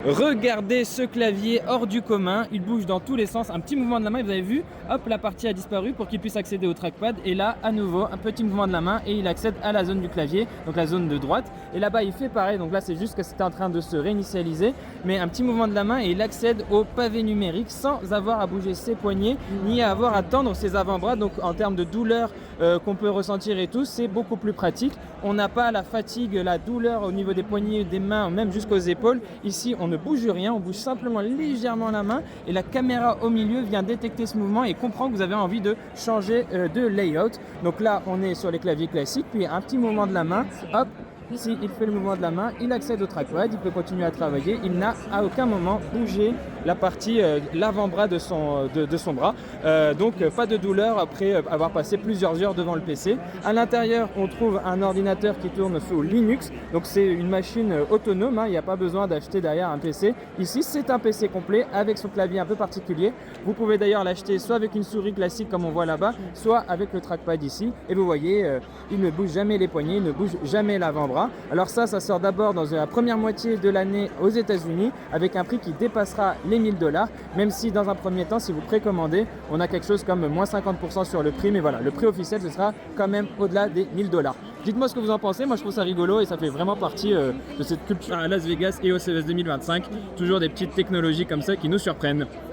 Regardez ce clavier hors du commun, il bouge dans tous les sens, un petit mouvement de la main, vous avez vu, hop, la partie a disparu pour qu'il puisse accéder au trackpad. Et là, à nouveau, un petit mouvement de la main et il accède à la zone du clavier, donc la zone de droite. Et là-bas, il fait pareil, donc là, c'est juste que c'était en train de se réinitialiser, mais un petit mouvement de la main et il accède au pavé numérique sans avoir à bouger ses poignets, ni à avoir à tendre ses avant-bras. Donc en termes de douleur qu'on peut ressentir et tout, c'est beaucoup plus pratique. On n'a pas la fatigue, la douleur au niveau des poignets, des mains, même jusqu'aux épaules. Ici, on ne bouge rien, on bouge simplement légèrement la main et la caméra au milieu vient détecter ce mouvement et comprend que vous avez envie de changer de layout. Donc là, on est sur les claviers classiques, puis un petit mouvement de la main, hop. Ici, il fait le mouvement de la main, il accède au trackpad, il peut continuer à travailler. Il n'a à aucun moment bougé la partie, l'avant-bras de son bras. Donc, pas de douleur après avoir passé plusieurs heures devant le PC. À l'intérieur, on trouve un ordinateur qui tourne sous Linux. Donc, c'est une machine autonome, hein, il n'y a pas besoin d'acheter derrière un PC. Ici, c'est un PC complet avec son clavier un peu particulier. Vous pouvez d'ailleurs l'acheter soit avec une souris classique comme on voit là-bas, soit avec le trackpad ici. Et vous voyez, il ne bouge jamais les poignets, il ne bouge jamais l'avant-bras. Alors ça sort d'abord dans la première moitié de l'année aux États-Unis avec un prix qui dépassera les 1000 $, même si dans un premier temps, si vous précommandez, on a quelque chose comme moins 50% sur le prix, mais voilà, le prix officiel, ce sera quand même au-delà des 1000 $. Dites-moi ce que vous en pensez, moi je trouve ça rigolo et ça fait vraiment partie de cette culture à Las Vegas et au CES 2025, toujours des petites technologies comme ça qui nous surprennent.